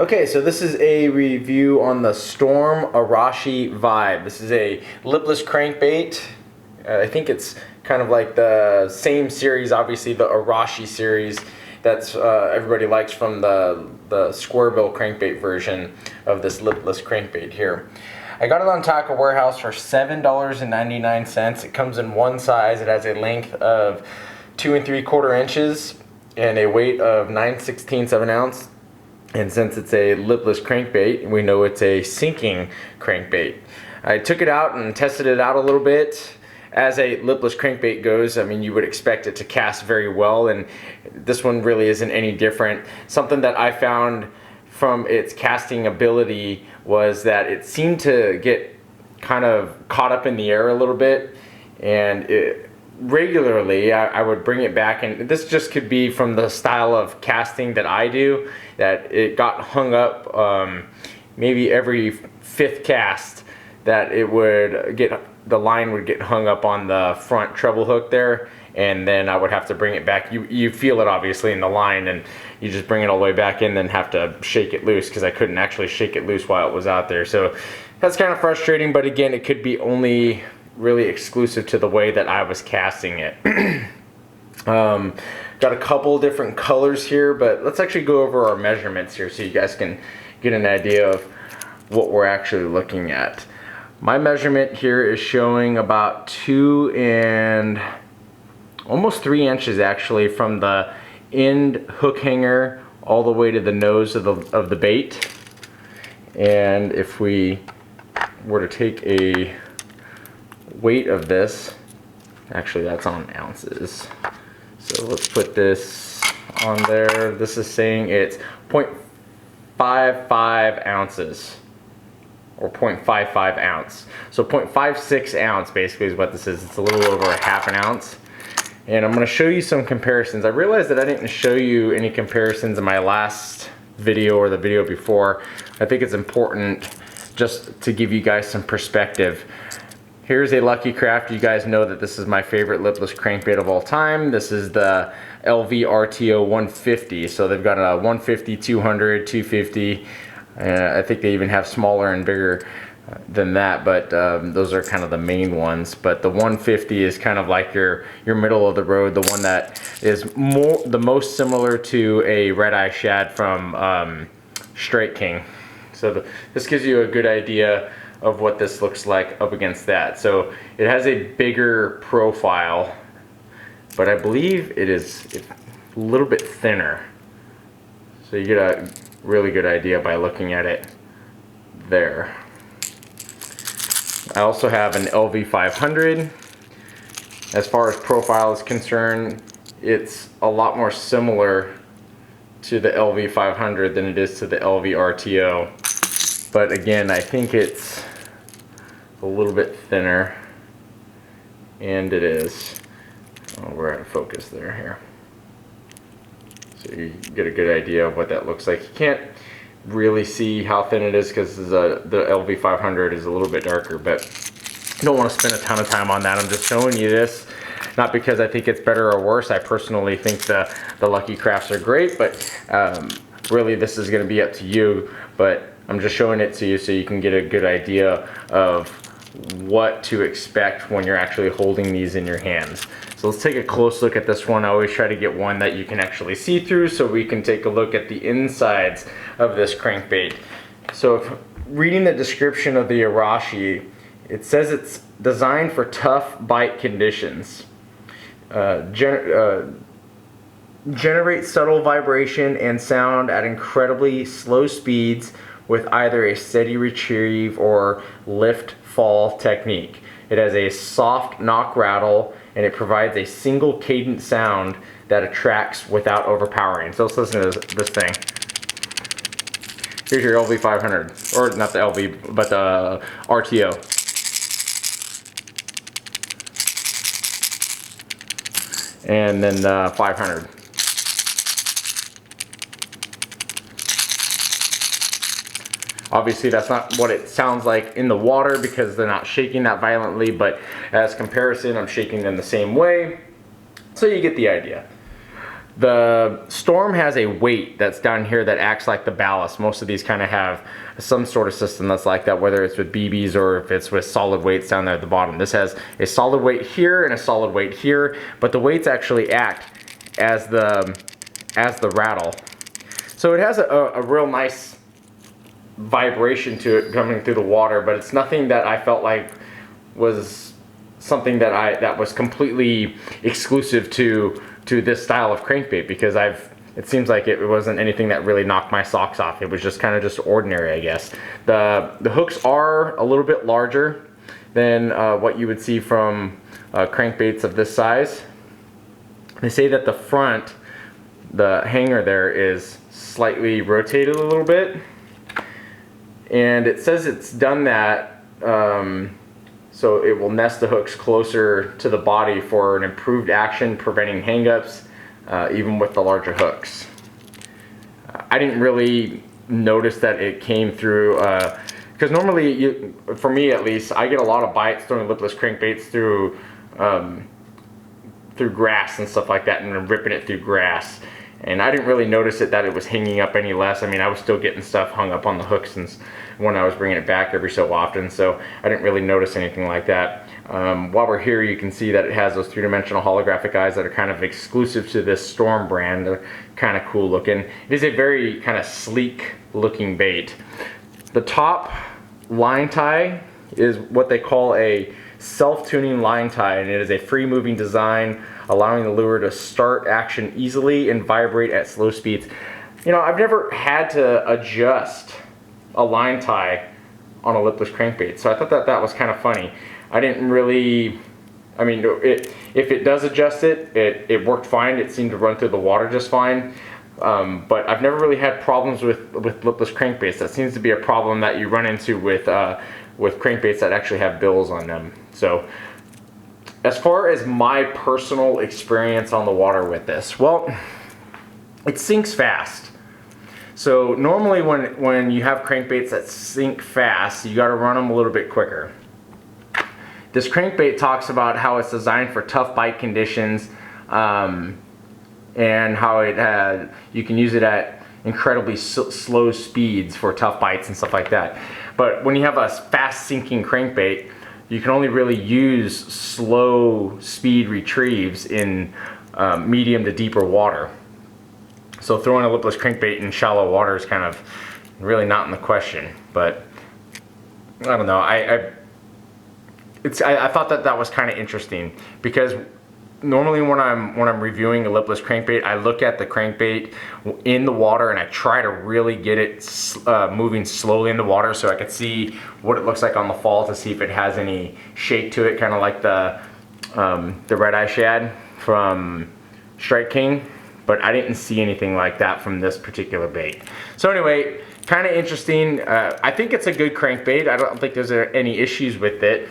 Okay, so this is a review on the Storm Arashi Vibe. This is a lipless crankbait. I think it's kind of like the same series, obviously the Arashi series that's everybody likes from the square bill crankbait version of this lipless crankbait here. I got it on Tackle Warehouse for $7.99. It comes in one size. It has a length of 2 3/4 inches and a weight of 9/16 of an ounce. And since it's a lipless crankbait, we know it's a sinking crankbait. I took it out and tested it out a little bit. As a lipless crankbait goes, I mean, you would expect it to cast very well, and this one really isn't any different. Something that I found from its casting ability was that it seemed to get kind of caught up in the air a little bit, and regularly I would bring it back, and this just could be from the style of casting that I do, that it got hung up maybe every 5th cast, that it would get, the line would get hung up on the front treble hook there, and then I would have to bring it back. You feel it obviously in the line, and you just bring it all the way back in, then have to shake it loose, because I couldn't actually shake it loose while it was out there. So that's kind of frustrating, but again, it could be only really exclusive to the way that I was casting it. Got a couple different colors here, but let's actually go over our measurements here so you guys can get an idea of what we're actually looking at. My measurement here is showing about 2 and almost 3 inches actually, from the end hook hanger all the way to the nose of the bait. And if we were to take a weight of this, actually that's on ounces, so let's put this on there. This is saying it's 0.55 ounces, or 0.55 ounce. So 0.56 ounce basically is what this is. It's a little over a half an ounce. And I'm going to show you some comparisons. I realized that I didn't show you any comparisons in my last video or the video before. I think it's important just to give you guys some perspective. Here's a Lucky Craft. You guys know that this is my favorite lipless crankbait of all time. This is the LV RTO 150. So they've got a 150, 200, 250. I think they even have smaller and bigger than that, but those are kind of the main ones. But the 150 is kind of like your middle of the road, the one that is the most similar to a red eye shad from Strike King. So this gives you a good idea of what this looks like up against that. So it has a bigger profile, but I believe it's a little bit thinner. So you get a really good idea by looking at it there. I also have an LV 500. As far as profile is concerned, it's a lot more similar to the LV 500 than it is to the LV RTO. But again, I think it's a little bit thinner, and it is. Oh, we're out of focus there here. So you get a good idea of what that looks like. You can't really see how thin it is because the LV 500 is a little bit darker, but I don't want to spend a ton of time on that. I'm just showing you this, not because I think it's better or worse. I personally think the Lucky Crafts are great, but really this is going to be up to you. But I'm just showing it to you so you can get a good idea of what to expect when you're actually holding these in your hands. So let's take a close look at this one. I always try to get one that you can actually see through so we can take a look at the insides of this crankbait. So if reading the description of the Arashi, it says it's designed for tough bite conditions. Generate subtle vibration and sound at incredibly slow speeds with either a steady retrieve or lift fall technique. It has a soft knock rattle, and it provides a single cadence sound that attracts without overpowering. So let's listen to this thing. Here's your LV 500, or not the LV, but the RTO. And then the 500. Obviously that's not what it sounds like in the water because they're not shaking that violently, but as comparison, I'm shaking them the same way. So you get the idea. The Storm has a weight that's down here that acts like the ballast. Most of these kind of have some sort of system that's like that, whether it's with BBs or if it's with solid weights down there at the bottom. This has a solid weight here and a solid weight here, but the weights actually act as the rattle. So it has a real nice vibration to it coming through the water, but it's nothing that I felt like was something that was completely exclusive to this style of crankbait, because it seems like it wasn't anything that really knocked my socks off. It was just kind of just ordinary, I guess. The hooks are a little bit larger than what you would see from crankbaits of this size. They say that the front, the hanger there, is slightly rotated a little bit, and it says it's done that so it will nest the hooks closer to the body for an improved action, preventing hangups, even with the larger hooks. I didn't really notice that it came through, because normally, for me at least, I get a lot of bites throwing lipless crankbaits through grass and stuff like that, and then ripping it through grass. And I didn't really notice that it was hanging up any less. I mean, I was still getting stuff hung up on the hooks when I was bringing it back every so often, so I didn't really notice anything like that. While we're here, you can see that it has those three-dimensional holographic eyes that are kind of exclusive to this Storm brand. They're kind of cool looking. It is a very kind of sleek looking bait. The top line tie is what they call a self-tuning line tie, and it is a free-moving design, allowing the lure to start action easily and vibrate at slow speeds. You know, I've never had to adjust a line tie on a lipless crankbait, so I thought that was kind of funny. I didn't really, I mean, if it does adjust it worked fine. It seemed to run through the water just fine. But I've never really had problems with lipless crankbaits. That seems to be a problem that you run into with crankbaits that actually have bills on them. So as far as my personal experience on the water with this, well, it sinks fast. So normally when you have crankbaits that sink fast, you got to run them a little bit quicker. This crankbait talks about how it's designed for tough bite conditions, and how you can use it at incredibly slow speeds for tough bites and stuff like that. But when you have a fast sinking crankbait, you can only really use slow speed retrieves in medium to deeper water. So throwing a lipless crankbait in shallow water is kind of really not in the question. But I don't know. I thought that was kind of interesting, because normally when I'm reviewing a lipless crankbait, I look at the crankbait in the water and I try to really get it moving slowly in the water so I could see what it looks like on the fall, to see if it has any shake to it, kind of like the red eye shad from Strike King. But I didn't see anything like that from this particular bait. So anyway, kind of interesting. I think it's a good crankbait. I don't think there's any issues with it.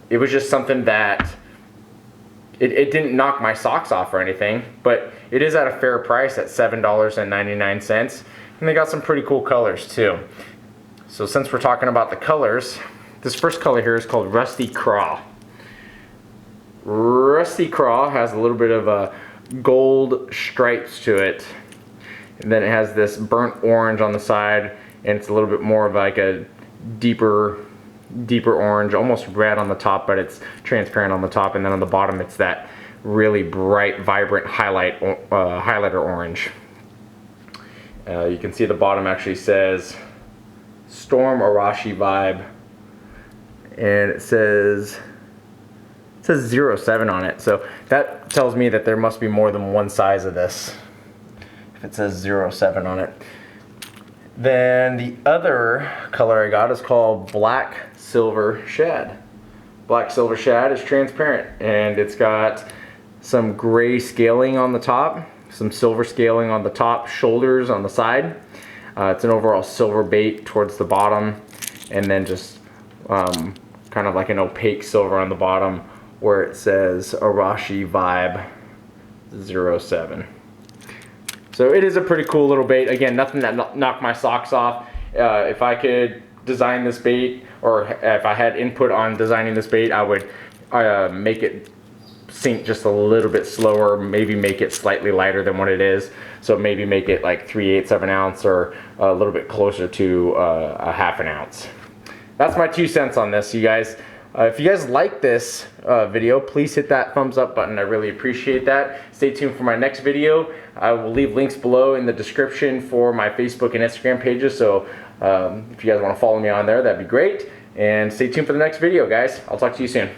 It was just something that it didn't knock my socks off or anything, but it is at a fair price at $7.99, and they got some pretty cool colors too. So since we're talking about the colors, this first color here is called Rusty Craw. Rusty Craw has a little bit of a gold stripes to it, and then it has this burnt orange on the side, and it's a little bit more of like a deeper orange, almost red on the top, but it's transparent on the top, and then on the bottom it's that really bright, vibrant highlighter orange. You can see the bottom actually says Storm Arashi Vibe, and it says 07 on it, so that tells me that there must be more than one size of this if it says 07 on it. Then the other color I got is called Black Silver Shad. Black Silver Shad is transparent, and it's got some gray scaling on the top, some silver scaling on the top shoulders on the side. It's an overall silver bait towards the bottom, and then just kind of like an opaque silver on the bottom where it says Arashi Vibe 07. So it is a pretty cool little bait. Again, nothing that knocked my socks off. If I could design this bait, or if I had input on designing this bait, I would make it sink just a little bit slower, maybe make it slightly lighter than what it is. So maybe make it like 3/8 of an ounce or a little bit closer to a 1/2 ounce. That's my 2 cents on this, you guys. If you guys like this video, please hit that thumbs up button. I really appreciate that. Stay tuned for my next video. I will leave links below in the description for my Facebook and Instagram pages. So if you guys want to follow me on there, that'd be great. And stay tuned for the next video, guys. I'll talk to you soon.